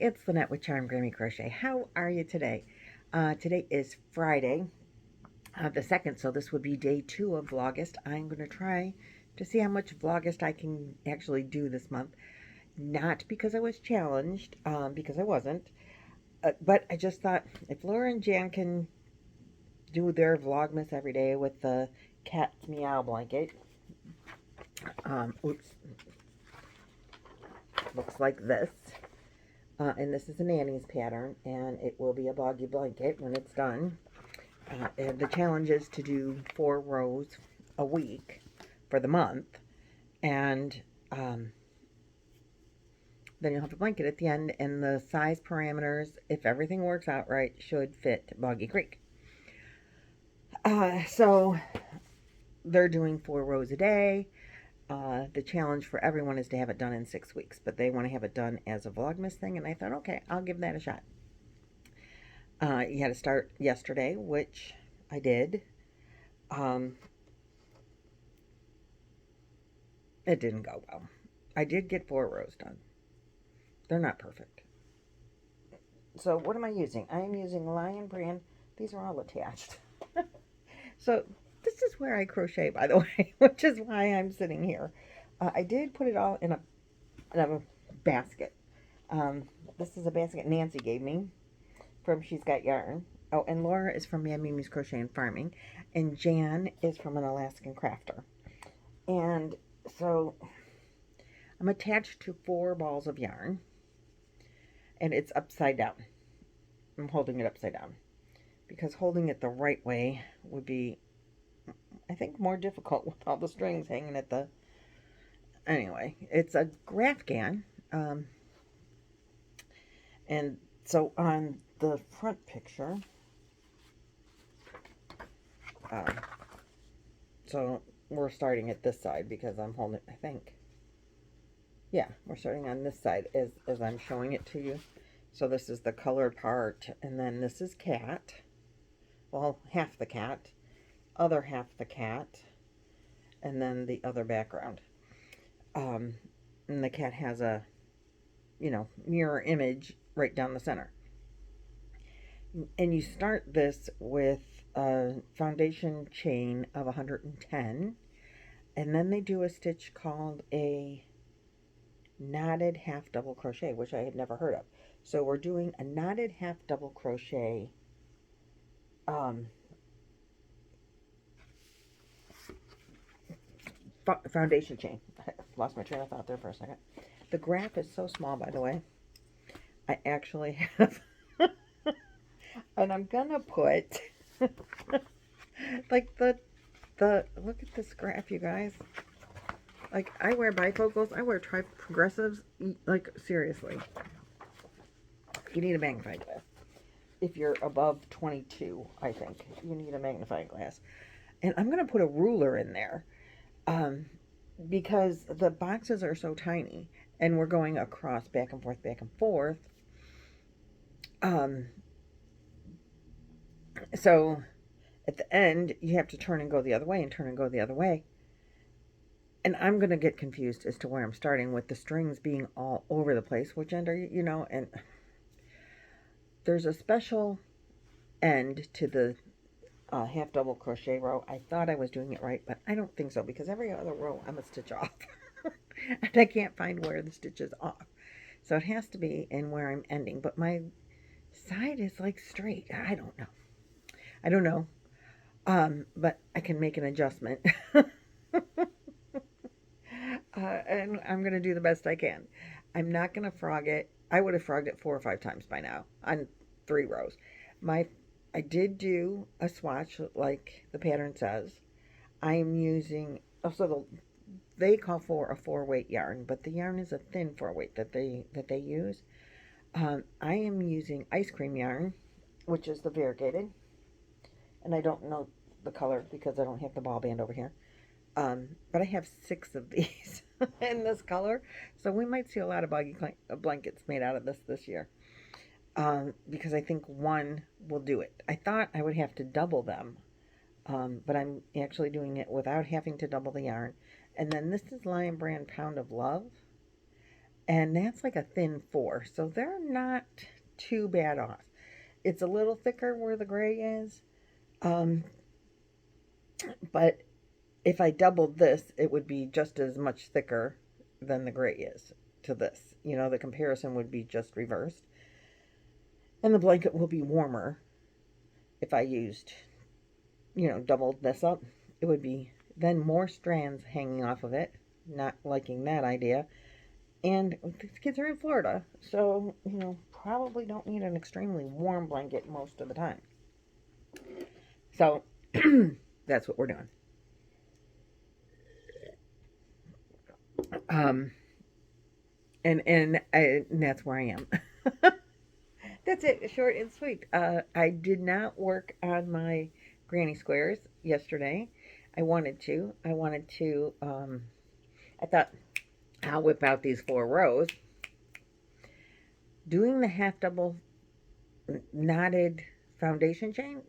it's Lynette with Charm Grammy Crochet. How are you today? Today is Friday, the 2nd, so this would be day 2 of VLOGUST. I'm going to try to see how much VLOGUST I can actually do this month. Not because I was challenged, because I wasn't, but I just thought if Laura and Jan can do their Vlogmas every day with the cat's meow blanket, oops, looks like this. And this is a Nanny's pattern, and it will be a Boggy Blanket when it's done. And the challenge is to do 4 rows a week for the month, and then you'll have a blanket at the end, and the size parameters, if everything works out right, should fit Boggy Creek. So they're doing 4 rows a day. The challenge for everyone is to have it done in 6 weeks, but they want to have it done as a Vlogmas thing, and I thought, okay, I'll give that a shot. You had to start yesterday, which I did. It didn't go well. I did get 4 rows done. They're not perfect. So what am I using? I am using Lion brand. These are all attached. So this is where I crochet, by the way, which is why I'm sitting here. I did put it all in a basket. This is a basket Nancy gave me from She's Got Yarn. Oh, and Laura is from Mimi's Crochet and Farming. And Jan is from an Alaskan Crafter. And so I'm attached to 4 balls of yarn. And it's upside down. I'm holding it upside down. Because holding it the right way would be, I think, more difficult with all the strings hanging at the... Anyway, it's a Grafgan. And so on the front picture, so we're starting at this side because I'm holding it, I think. Yeah, we're starting on this side as I'm showing it to you. So this is the colored part, and then this is cat. Well, half the cat, other half the cat, and then the other background. And the cat has a, mirror image right down the center. And you start this with a foundation chain of 110, and then they do a stitch called a knotted half double crochet, which I had never heard of. So we're doing a knotted half double crochet foundation chain. I lost my train of thought there for a second. The graph is so small, by the way. I actually have, and I'm gonna put like the look at this graph, you guys. Like, I wear bifocals, I wear progressives. Like, seriously, you need a magnifying glass. If you're above 22, I think you need a magnifying glass. And I'm gonna put a ruler in there, because the boxes are so tiny, and we're going across back and forth, back and forth. So at the end, you have to turn and go the other way and turn and go the other way. And I'm going to get confused as to where I'm starting with the strings being all over the place. Which end are you, and there's a special end to the half double crochet row. I thought I was doing it right, but I don't think so, because every other row I'm a stitch off. And I can't find where the stitch is off. So it has to be in where I'm ending. But my side is like straight. I don't know. But I can make an adjustment. And I'm going to do the best I can. I'm not going to frog it. I would have frogged it 4 or 5 times by now on 3 rows. I did do a swatch like the pattern says. I am using, they call for a 4-weight yarn, but the yarn is a thin 4-weight that they use. I am using ice cream yarn, which is the variegated, and I don't know the color because I don't have the ball band over here. But I have 6 of these in this color, so we might see a lot of Boggy blankets made out of this year. Because I think 1 will do it. I thought I would have to double them, but I'm actually doing it without having to double the yarn. And then this is Lion Brand Pound of Love, and that's like a thin 4, so they're not too bad off. It's a little thicker where the gray is, but if I doubled this, it would be just as much thicker than the gray is to this. You know, the comparison would be just reversed. And the blanket will be warmer if I used, doubled this up. It would be then more strands hanging off of it. Not liking that idea. And these kids are in Florida, so, probably don't need an extremely warm blanket most of the time. So, that's what we're doing. And that's where I am. That's it, short and sweet. I did not work on my granny squares yesterday. I wanted to. I thought, I'll whip out these 4 rows. Doing the half double knotted foundation chain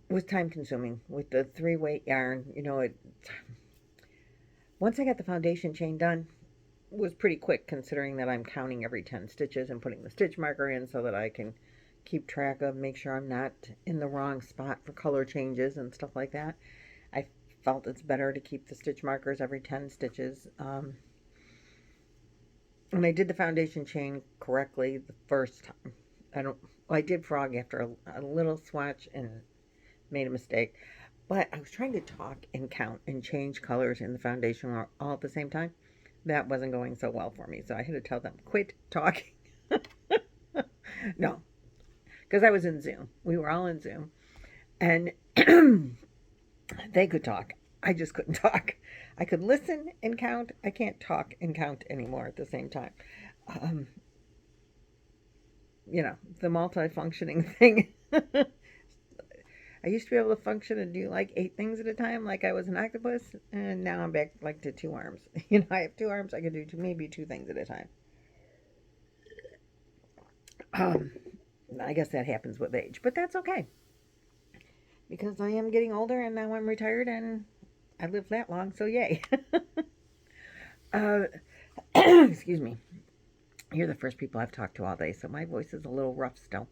was time consuming with the 3-weight yarn. Once I got the foundation chain done, it was pretty quick considering that I'm counting every 10 stitches and putting the stitch marker in so that I can keep track of, make sure I'm not in the wrong spot for color changes and stuff like that. I felt it's better to keep the stitch markers every 10 stitches. And I did the foundation chain correctly the first time. I did frog after a little swatch and made a mistake. But I was trying to talk and count and change colors in the foundation all at the same time. That wasn't going so well for me. So I had to tell them, quit talking. No, because I was in Zoom. We were all in Zoom. And they could talk. I just couldn't talk. I could listen and count. I can't talk and count anymore at the same time. The multifunctioning thing. I used to be able to function and do like 8 things at a time, like I was an octopus, and now I'm back like to 2 arms. I have 2 arms. I can do maybe 2 things at a time. I guess that happens with age, but that's okay. Because I am getting older and now I'm retired and I lived that long, so yay. Excuse me. You're the first people I've talked to all day, so my voice is a little rough still.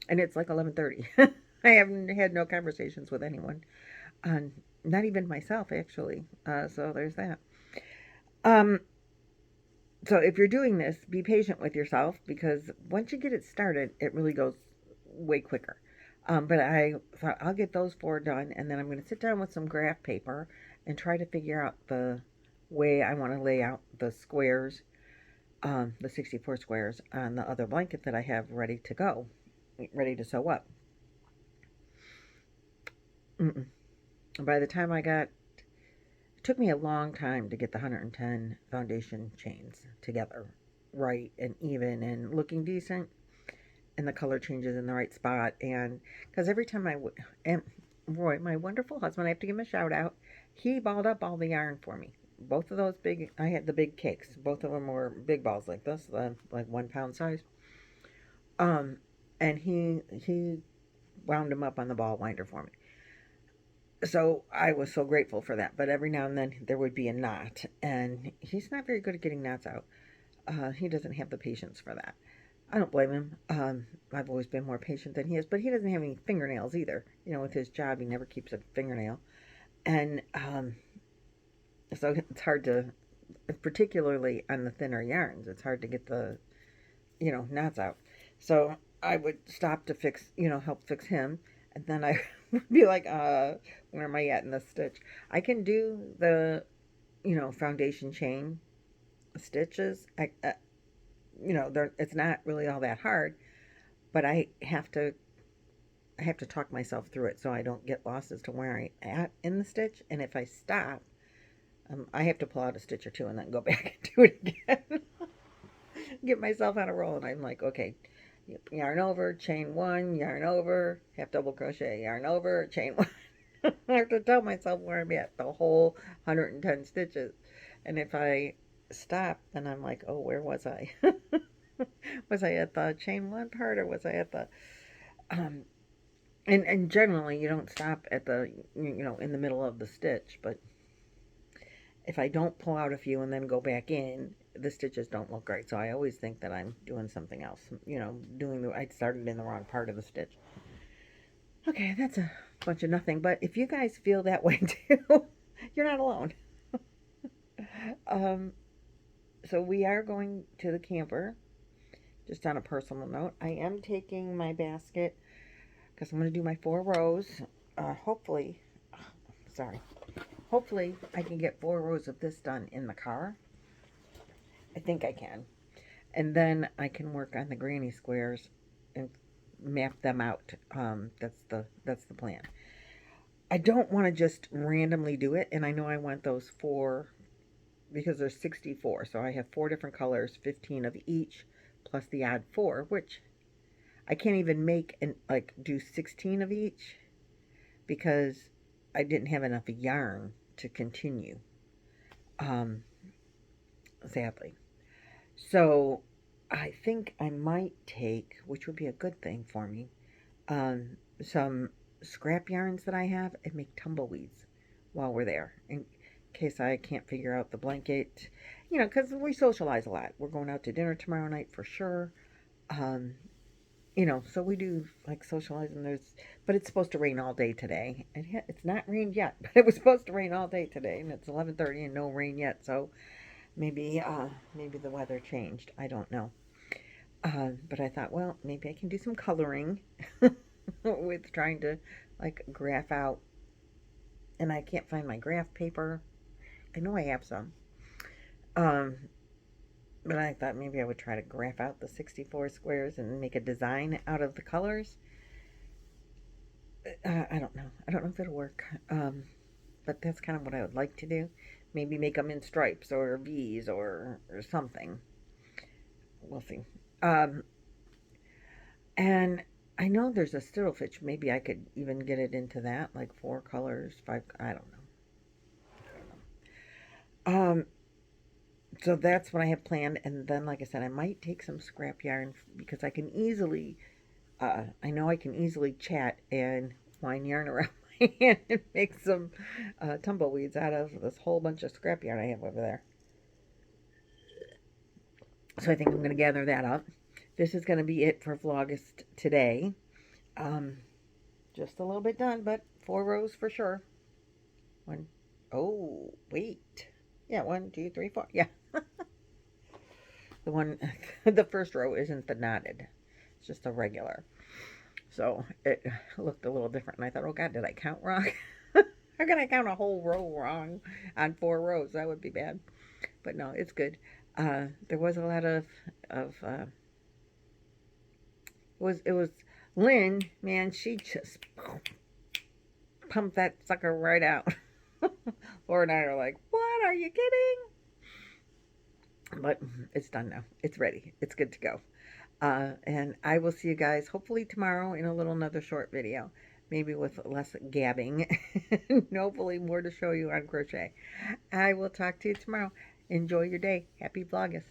And it's like 11:30. I haven't had no conversations with anyone. Not even myself, actually. So there's that. So if you're doing this, be patient with yourself, because once you get it started, it really goes way quicker. But I thought I'll get those 4 done, and then I'm going to sit down with some graph paper and try to figure out the way I want to lay out the squares, the 64 squares on the other blanket that I have ready to go, ready to sew up. By the time it took me a long time to get the 110 foundation chains together, right and even and looking decent, and the color changes in the right spot. And because every time and Roy, my wonderful husband, I have to give him a shout out, he balled up all the yarn for me. Both of those I had the big cakes. Both of them were big balls like this, like 1 pound size. And he wound them up on the ball winder for me. So I was so grateful for that. But every now and then there would be a knot, and he's not very good at getting knots out. He doesn't have the patience for that. I don't blame him. I've always been more patient than he is, but he doesn't have any fingernails either. With his job, he never keeps a fingernail. And so it's hard to, particularly on the thinner yarns, it's hard to get the, knots out. So I would stop to fix, help fix him. And then I would be like, where am I at in this stitch? I can do the, foundation chain stitches. It's not really all that hard, but I have to talk myself through it so I don't get lost as to where I'm at in the stitch. And if I stop, I have to pull out a stitch or 2 and then go back and do it again. Get myself on a roll, and I'm like, okay, yarn over, chain 1, yarn over, half double crochet, yarn over, chain 1. I have to tell myself where I'm at, the whole 110 stitches. And if I stop, then I'm like, oh, where was I? Was I at the chain 1 part, or was I at the and generally you don't stop at the in the middle of the stitch, but if I don't pull out a few and then go back in, the stitches don't look right. So I always think that I'm doing something else. You know, I started in the wrong part of the stitch. Okay, that's a bunch of nothing. But if you guys feel that way too, you're not alone. So we are going to the camper. Just on a personal note, I am taking my basket because I'm going to do my 4 rows. Hopefully I can get 4 rows of this done in the car. I think I can. And then I can work on the granny squares and map them out. That's the plan. I don't want to just randomly do it, and I know I want those 4 because there's 64. So I have 4 different colors, 15 of each, plus the odd 4, which I can't even make and do 16 of each because I didn't have enough yarn to continue. Sadly. So I think I might take, which would be a good thing for me, some scrap yarns that I have and make tumbleweeds while we're there, in case I can't figure out the blanket, you know, because we socialize a lot. We're going out to dinner tomorrow night for sure. You know, so we do like socializing. But it's supposed to rain all day today. It's not rained yet, but it was supposed to rain all day today, and it's 11:30 and no rain yet. So maybe the weather changed. I don't know. But I thought, well, maybe I can do some coloring with trying to graph out. And I can't find my graph paper. I know I have some. But I thought maybe I would try to graph out the 64 squares and make a design out of the colors. I don't know. I don't know if it'll work. But that's kind of what I would like to do. Maybe make them in stripes or V's or something. We'll see. And I know there's a stittlefish. Maybe I could even get it into that, like 4 colors, 5. I don't know. So that's what I have planned. And then, like I said, I might take some scrap yarn because I can easily, I know I can easily chat and wind yarn around my hand and make some tumbleweeds out of this whole bunch of scrap yarn I have over there. So I think I'm going to gather that up. This is going to be it for VLOGUST today. Just a little bit done, but 4 rows for sure. Oh, wait. Yeah, 1, 2, 3, 4. Yeah. The first row isn't the knotted. It's just a regular. So it looked a little different. And I thought, oh God, did I count wrong? How can I count a whole row wrong on 4 rows? That would be bad. But no, it's good. There was a lot of it was Lynn, man, she just pumped that sucker right out. Laura and I are like, what? Are you kidding? But it's done now. It's ready. It's good to go. And I will see you guys hopefully tomorrow in another short video. Maybe with less gabbing. And hopefully more to show you on crochet. I will talk to you tomorrow. Enjoy your day. Happy VLOGUST.